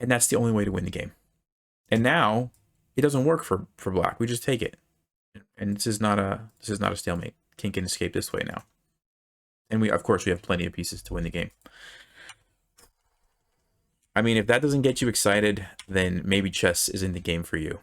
And that's the only way to win the game. And now it doesn't work for black. We just take it. And this is not a stalemate. King can escape this way now. And we, of course, we have plenty of pieces to win the game. I mean, if that doesn't get you excited, then maybe chess isn't the game for you.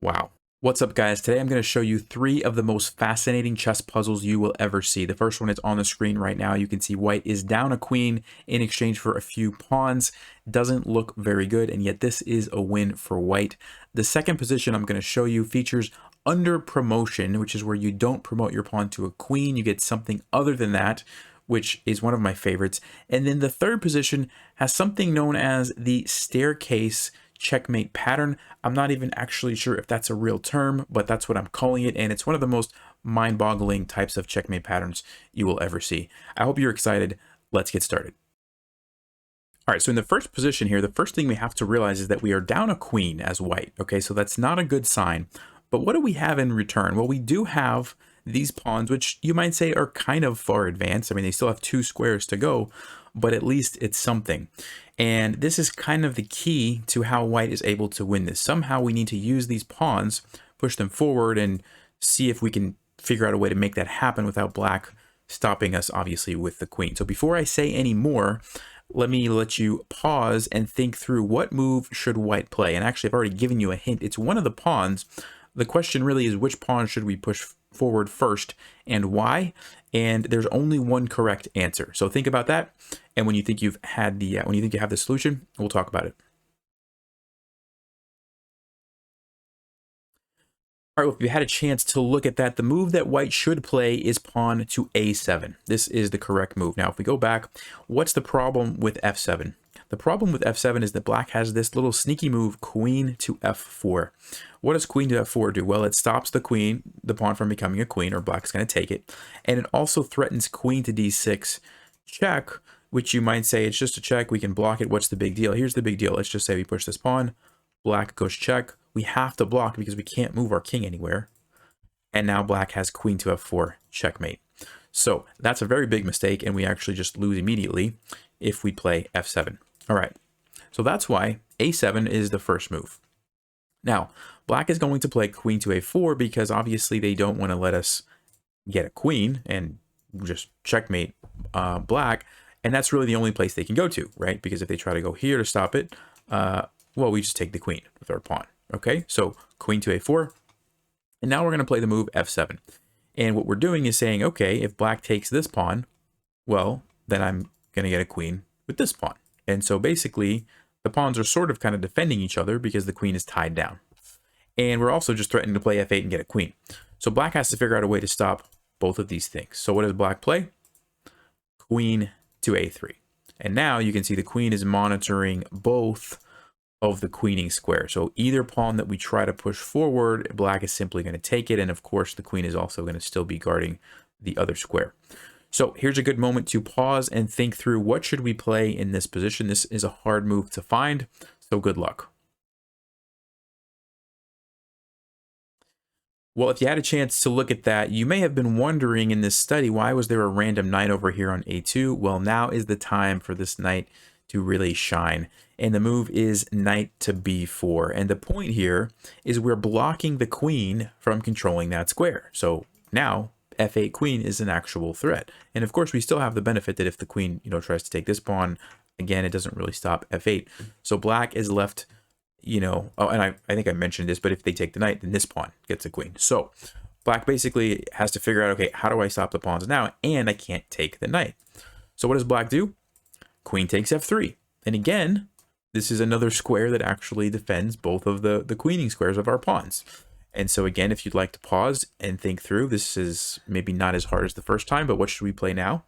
Wow. What's up, guys? Today I'm going to show you 3 of the most fascinating chess puzzles you will ever see. The first one is on the screen right now. You can see white is down a queen in exchange for a few pawns. Doesn't look very good, and yet this is a win for white. The second position I'm going to show you features under promotion, which is where you don't promote your pawn to a queen. You get something other than that, which is one of my favorites. And then the third position has something known as the staircase checkmate pattern. I'm not even actually sure if that's a real term, but that's what I'm calling it, and it's one of the most mind-boggling types of checkmate patterns you will ever see. I hope you're excited. Let's get started. All right, so in the first position here, the first thing we have to realize is that we are down a queen as white. Okay, so that's not a good sign. But what do we have in return? Well, we do have these pawns, which you might say are kind of far advanced. I mean, they still have 2 squares to go, but at least it's something. And this is kind of the key to how white is able to win this. Somehow we need to use these pawns, push them forward, and see if we can figure out a way to make that happen without black stopping us, obviously, with the queen. So before I say any more, let me let you pause and think through what move should white play. And actually, I've already given you a hint. It's one of the pawns. The question really is, which pawn should we push forward first and why? And there's only one correct answer. So think about that. And when you think you've had the, when you think you have the solution, we'll talk about it. All right, well, if you had a chance to look at that, the move that white should play is pawn to a7. This is the correct move. Now, if we go back, what's the problem with f7? The problem with f7 is that black has this little sneaky move, queen to f4. What does queen to f4 do? Well, it stops the queen, the pawn, from becoming a queen, or black's going to take it. And it also threatens queen to d6 check, which you might say it's just a check. We can block it. What's the big deal? Here's the big deal. Let's just say we push this pawn. Black goes check. We have to block because we can't move our king anywhere. And now black has queen to f4 checkmate. So that's a very big mistake, and we actually just lose immediately if we play f7. All right, so that's why a7 is the first move. Now, black is going to play queen to a4 because obviously they don't want to let us get a queen and just checkmate black. And that's really the only place they can go to, right? Because if they try to go here to stop it, well, we just take the queen with our pawn. Okay, so queen to a4. And now we're going to play the move f7. And what we're doing is saying, okay, if black takes this pawn, well, then I'm going to get a queen with this pawn. And so basically, the pawns are sort of kind of defending each other because the queen is tied down. And we're also just threatening to play f8 and get a queen. So black has to figure out a way to stop both of these things. So what does black play? Queen to a3. And now you can see the queen is monitoring both of the queening square. So either pawn that we try to push forward, black is simply going to take it. And of course, the queen is also going to still be guarding the other square. So here's a good moment to pause and think through, what should we play in this position? This is a hard move to find, so good luck. Well, if you had a chance to look at that, you may have been wondering in this study, why was there a random knight over here on a2? Well, now is the time for this knight to really shine. And the move is knight to b4. And the point here is we're blocking the queen from controlling that square. So now f8 queen is an actual threat. And of course, we still have the benefit that if the queen, tries to take this pawn, again, it doesn't really stop f8. So black is left, oh, and I think I mentioned this, but if they take the knight, then this pawn gets a queen. So black basically has to figure out, okay, how do I stop the pawns now? And I can't take the knight. So what does black do? Queen takes f3. And again, this is another square that actually defends both of the queening squares of our pawns. And so again, if you'd like to pause and think through, this is maybe not as hard as the first time, but what should we play now?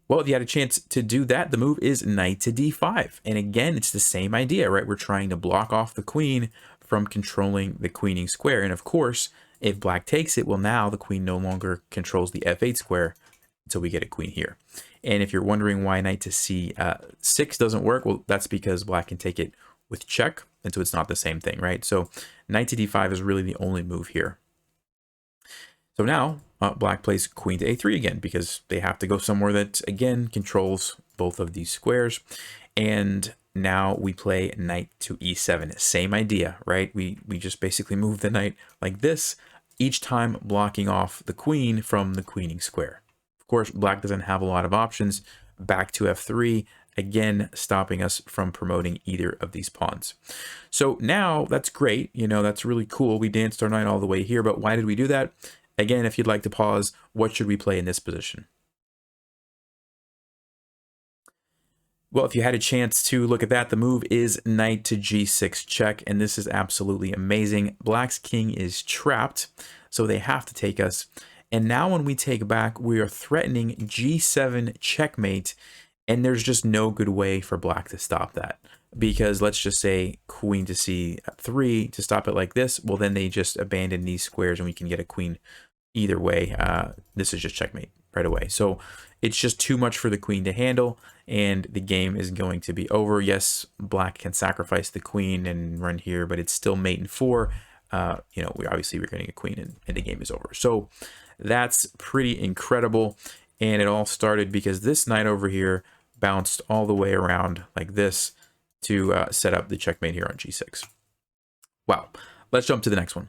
Well, if you had a chance to do that, the move is knight to d5. And again, it's the same idea, right? We're trying to block off the queen from controlling the queening square. And of course, if black takes it, well, now the queen no longer controls the f8 square, so we get a queen here. And if you're wondering why knight to c6 doesn't work, well, that's because black can take it with check, and so it's not the same thing, right? So knight to d5 is really the only move here. So now black plays queen to a3 again, because they have to go somewhere that, again, controls both of these squares. And now we play knight to e7. Same idea, right? We just basically move the knight like this, each time blocking off the queen from the queening square. Of course, black doesn't have a lot of options. Back to f3, again, stopping us from promoting either of these pawns. So now that's great. You know, that's really cool. We danced our knight all the way here, but why did we do that? Again, if you'd like to pause, what should we play in this position? Well, if you had a chance to look at that, the move is knight to g6 check, and this is absolutely amazing. Black's king is trapped, so they have to take us. And now when we take back, we are threatening g7 checkmate, and there's just no good way for black to stop that. Because let's just say queen to c3 to stop it like this, well, then they just abandon these squares and we can get a queen either way. This is just checkmate right away. So it's just too much for the queen to handle, and the game is going to be over. Yes, black can sacrifice the queen and run here, but it's still mate in 4. You know, we're getting a queen and the game is over. So that's pretty incredible. And it all started because this knight over here bounced all the way around like this to set up the checkmate here on g6. Wow. Let's jump to the next one.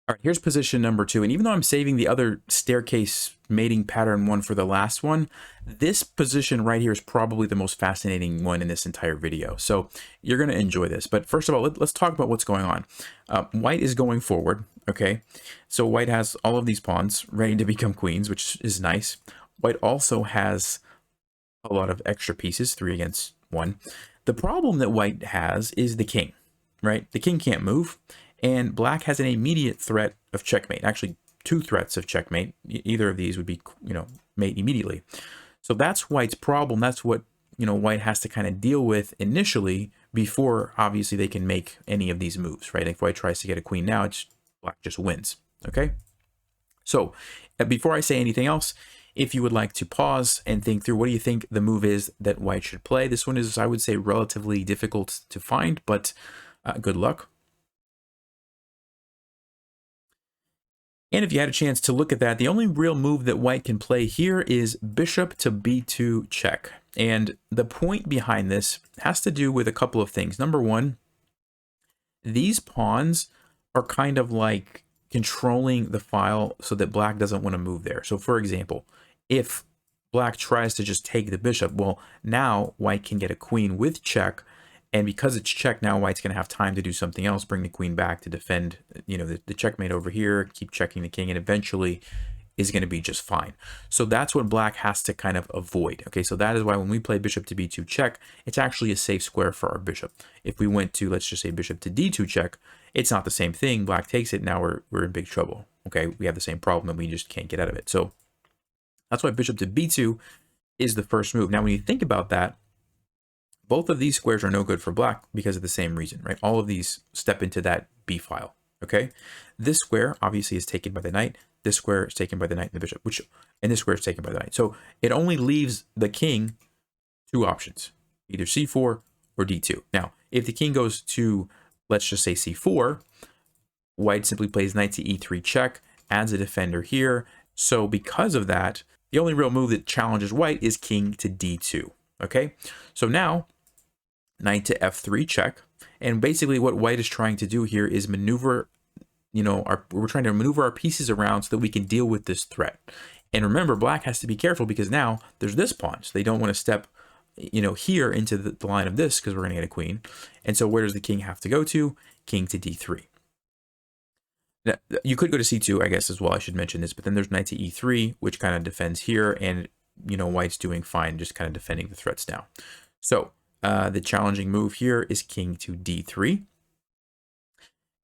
All right, here's position number 2. And even though I'm saving the other staircase mating pattern one for the last one, this position right here is probably the most fascinating one in this entire video. So you're going to enjoy this. But first of all, let's talk about what's going on. White is going forward. Okay, so white has all of these pawns ready to become queens, which is nice. White also has a lot of extra pieces, 3 against 1. The problem that white has is the king, right? The king can't move. And black has an immediate threat of checkmate. Actually, 2 threats of checkmate. Either of these would be, you know, mate immediately. So that's white's problem. That's what, you know, white has to kind of deal with initially before, obviously, they can make any of these moves, right? If white tries to get a queen now, black just wins, okay? So before I say anything else, if you would like to pause and think through what do you think the move is that white should play. This one is, I would say, relatively difficult to find, but good luck. And if you had a chance to look at that, the only real move that white can play here is bishop to b2 check. And the point behind this has to do with a couple of things. Number one, these pawns are kind of like controlling the file so that black doesn't want to move there. So for example, if black tries to just take the bishop, well, now white can get a queen with check. And because it's check, now white's going to have time to do something else, bring the queen back to defend, you know, the checkmate over here, keep checking the king, and eventually is going to be just fine. So that's what black has to kind of avoid. Okay, so that is why when we play bishop to b2 check, it's actually a safe square for our bishop. If we went to, let's just say, bishop to d2 check, it's not the same thing. Black takes it, now we're in big trouble. Okay, we have the same problem and we just can't get out of it. So that's why bishop to b2 is the first move. Now, when you think about that, both of these squares are no good for black because of the same reason, right? All of these step into that B file, okay? This square obviously is taken by the knight. This square is taken by the knight and the bishop, and this square is taken by the knight. So it only leaves the king 2 options, either c4 or d2. Now, if the king goes to, let's just say c4, white simply plays knight to e3 check, adds a defender here. So because of that, the only real move that challenges white is king to d2, okay? So now, knight to f3 check, and basically what white is trying to do here is maneuver, you know, we're trying to maneuver our pieces around so that we can deal with this threat. And remember, black has to be careful because now there's this pawn, so they don't want to step, you know, here into the line of this because we're going to get a queen. And so where does the king have to go to? King to d3. Now, you could go to c2, I guess, as well. I should mention this, but then there's knight to e3, which kind of defends here, and, you know, white's doing fine, just kind of defending the threats now. So the challenging move here is king to d3.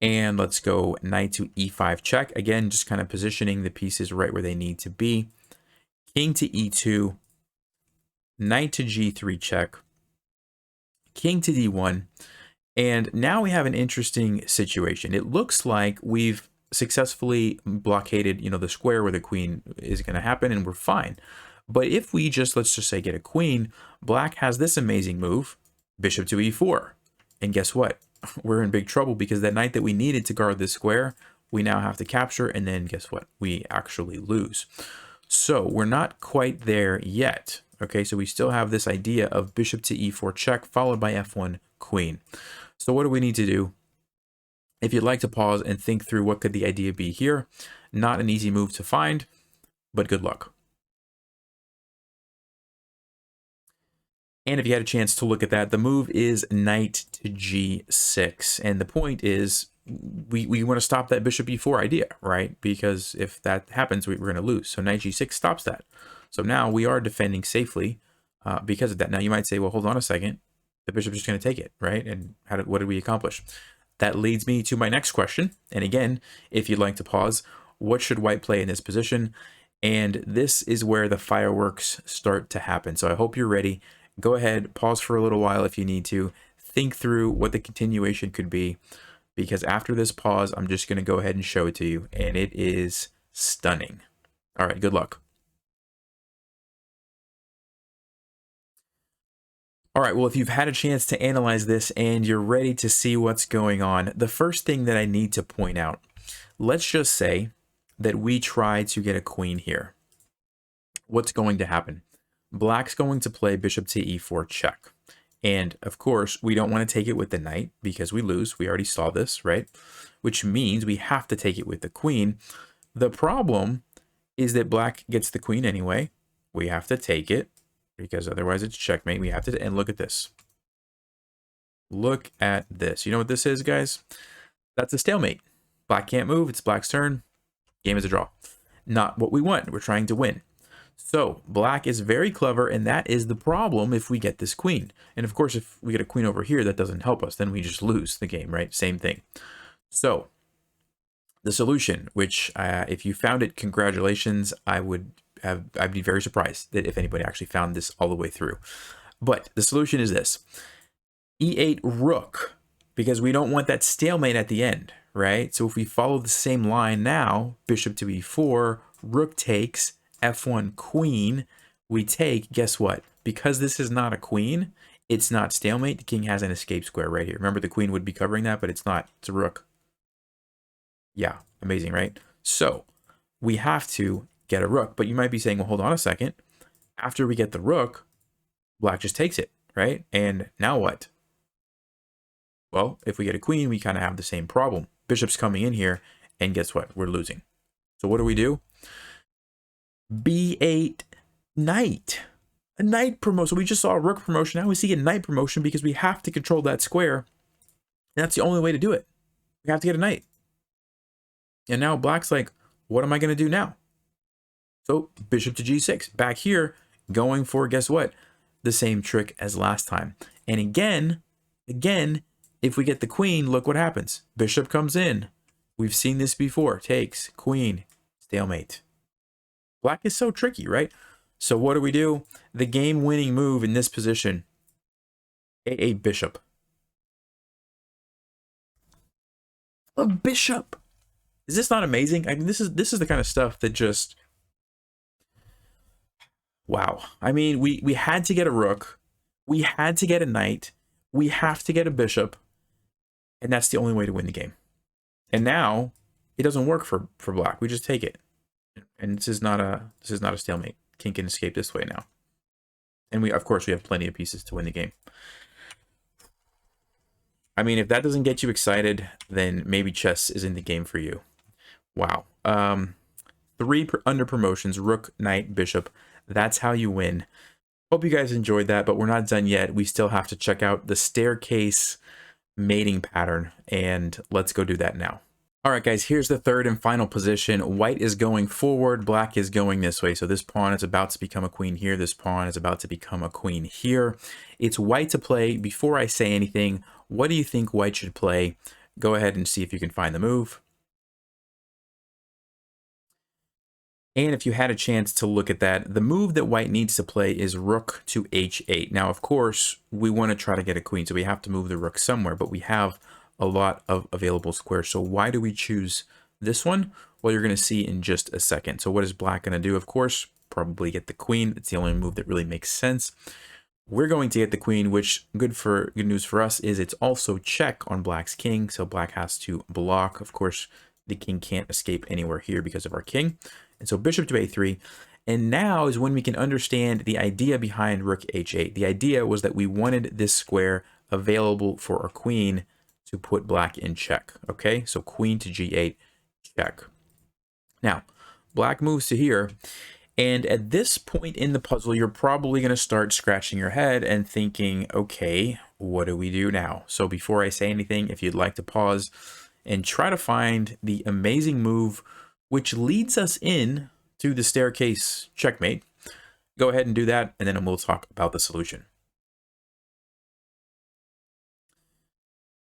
And let's go knight to e5 check. Again, just kind of positioning the pieces right where they need to be. King to e2, knight to g3 check, king to d1. And now we have an interesting situation. It looks like we've successfully blockaded, you know, the square where the queen is going to happen, and we're fine. But if we just, let's just say, get a queen, black has this amazing move, bishop to e4. And guess what? We're in big trouble because that knight that we needed to guard this square, we now have to capture, and then guess what? We actually lose. So we're not quite there yet, Okay, so we still have this idea of bishop to e4 check followed by f1 queen. So what do we need to do? If you'd like to pause and think through what could the idea be here, not an easy move to find, but good luck. And if you had a chance to look at that, the move is knight to g6. And the point is we want to stop that bishop e4 idea, right? Because if that happens, we're going to lose. So knight g6 stops that. So now we are defending safely because of that. Now you might say, well, hold on a second. The bishop's just going to take it, right? And what did we accomplish? That leads me to my next question. And again, if you'd like to pause, what should white play in this position? And this is where the fireworks start to happen. So I hope you're ready. Go ahead, pause for a little while if you need to. Think through what the continuation could be. Because after this pause, I'm just going to go ahead and show it to you. And it is stunning. All right, good luck. All right, well, if you've had a chance to analyze this and you're ready to see what's going on, the first thing that I need to point out, let's just say that we try to get a queen here. What's going to happen? Black's going to play bishop to e4 check. And of course, we don't want to take it with the knight because we lose. We already saw this, right? Which means we have to take it with the queen. The problem is that black gets the queen anyway. We have to take it, because otherwise it's checkmate. We have to, and look at this. Look at this. You know what this is, guys? That's a stalemate. Black can't move. It's black's turn. Game is a draw. Not what we want. We're trying to win. So black is very clever, and that is the problem if we get this queen. And of course, if we get a queen over here, that doesn't help us. Then we just lose the game, right? Same thing. So the solution, which if you found it, congratulations. I'd be very surprised that if anybody actually found this all the way through. But the solution is this. E8 rook, because we don't want that stalemate at the end, right? So if we follow the same line now, bishop to e4, rook takes, f1 queen, we take, guess what? Because this is not a queen, it's not stalemate. The king has an escape square right here. Remember, the queen would be covering that, but it's not. It's a rook. Yeah, amazing, right? So we have to get a rook, but you might be saying, well, hold on a second. After we get the rook, black just takes it, right? And now what? Well, if we get a queen, we kind of have the same problem. Bishop's coming in here, and guess what? We're losing. So what do? B8 knight. A knight promotion. We just saw a rook promotion. Now we see a knight promotion because we have to control that square. And that's the only way to do it. We have to get a knight. And now black's like, what am I going to do now? So bishop to g6. Back here, going for, guess what? The same trick as last time. And again, if we get the queen, look what happens. Bishop comes in. We've seen this before. Takes, queen, stalemate. Black is so tricky, right? So what do? The game-winning move in this position, a bishop. A bishop. Is this not amazing? I mean, this is the kind of stuff that just, wow. I mean, we had to get a rook, we had to get a knight, we have to get a bishop, and that's the only way to win the game. And now it doesn't work for black. We just take it. And this is not a stalemate. King can escape this way now. And of course we have plenty of pieces to win the game. I mean, if that doesn't get you excited, then maybe chess isn't the game for you. Wow. 3 under promotions, rook, knight, bishop. That's how you win. Hope you guys enjoyed that, but we're not done yet. We still have to check out the staircase mating pattern, and let's go do that now. All right, guys, here's the third and final position. White is going forward, black is going this way. So this pawn is about to become a queen here. This pawn is about to become a queen here. It's white to play. Before I say anything, what do you think white should play? Go ahead and see if you can find the move. And if you had a chance to look at that, the move that white needs to play is rook to h8. Now, of course, we want to try to get a queen, so we have to move the rook somewhere, but we have a lot of available squares. So why do we choose this one? Well, you're going to see in just a second. So what is black going to do? Of course, probably get the queen. It's the only move that really makes sense. We're going to get the queen, which good news for us is it's also check on black's king. So black has to block. Of course, the king can't escape anywhere here because of our king. And so bishop to a3. And now is when we can understand the idea behind rook h8. The idea was that we wanted this square available for our queen to put black in check. Okay, so queen to g8, check. Now, black moves to here. And at this point in the puzzle, you're probably going to start scratching your head and thinking, okay, what do we do now? So before I say anything, if you'd like to pause and try to find the amazing move which leads us in to the staircase checkmate, go ahead and do that, and then we'll talk about the solution.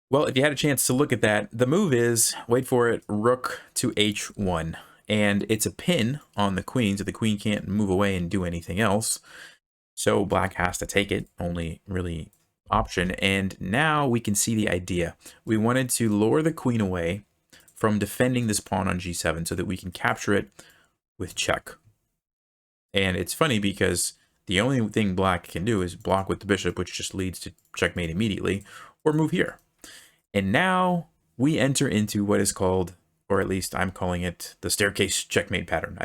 Well, if you had a chance to look at that, the move is, wait for it, rook to h1. And it's a pin on the queen, so the queen can't move away and do anything else. So black has to take it, only really option. And now we can see the idea. We wanted to lure the queen away from defending this pawn on g7 so that we can capture it with check. And it's funny because the only thing black can do is block with the bishop, which just leads to checkmate immediately, or move here. And now we enter into what is called, or at least I'm calling it, the staircase checkmate pattern.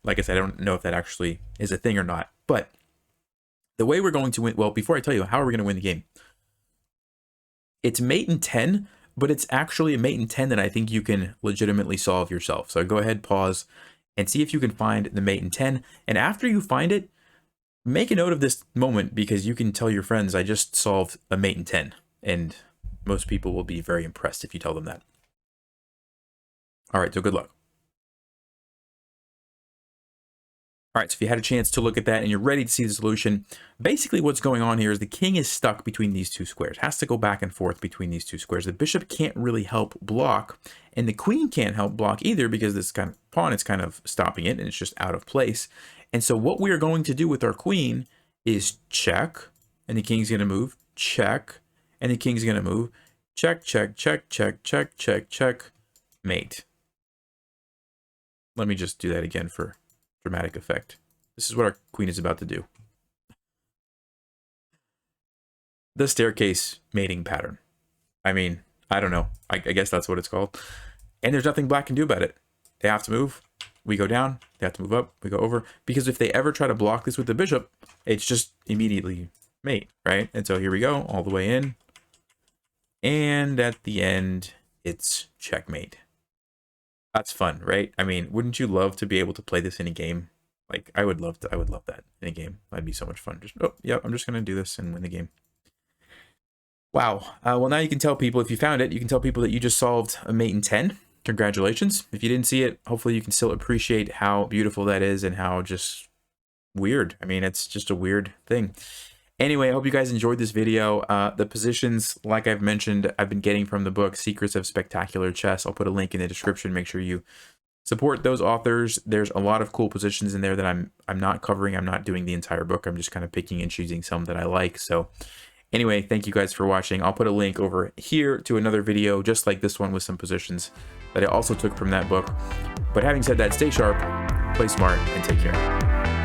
Like I said, I don't know if that actually is a thing or not, but the way we're going to win, well, before I tell you how are we going to win the game, it's mate in 10, but it's actually a mate in 10 that I think you can legitimately solve yourself. So go ahead, pause, and see if you can find the mate in 10. And after you find it, make a note of this moment because you can tell your friends, I just solved a mate in 10. And most people will be very impressed if you tell them that. All right, so good luck. All right, so if you had a chance to look at that and you're ready to see the solution, basically what's going on here is the king is stuck between these two squares, has to go back and forth between these two squares. The bishop can't really help block, and the queen can't help block either because this kind of pawn is kind of stopping it and it's just out of place. And so what we are going to do with our queen is check, and the king's going to move, check, and the king's going to move, check, check, check, check, check, check, check, mate. Let me just do that again for dramatic effect. This is what our queen is about to do. The staircase mating pattern. I mean, I don't know. I guess that's what it's called. And there's nothing black can do about it. They have to move. We go down. They have to move up. We go over. Because if they ever try to block this with the bishop, it's just immediately mate, right? And so here we go, all the way in. And at the end, it's checkmate. That's fun, right? I mean, wouldn't you love to be able to play this in a game? Like, I would love that in a game. That'd be so much fun. Just, oh, yeah, I'm just going to do this and win the game. Wow. Well, now you can tell people, if you found it, you can tell people that you just solved a mate in 10. Congratulations. If you didn't see it, hopefully you can still appreciate how beautiful that is and how just weird. I mean, it's just a weird thing. Anyway, I hope you guys enjoyed this video. The positions, like I've mentioned, I've been getting from the book Secrets of Spectacular Chess. I'll put a link in the description. Make sure you support those authors. There's a lot of cool positions in there that I'm not covering. I'm not doing the entire book. I'm just kind of picking and choosing some that I like. So anyway, thank you guys for watching. I'll put a link over here to another video just like this one with some positions that I also took from that book. But having said that, stay sharp, play smart, and take care.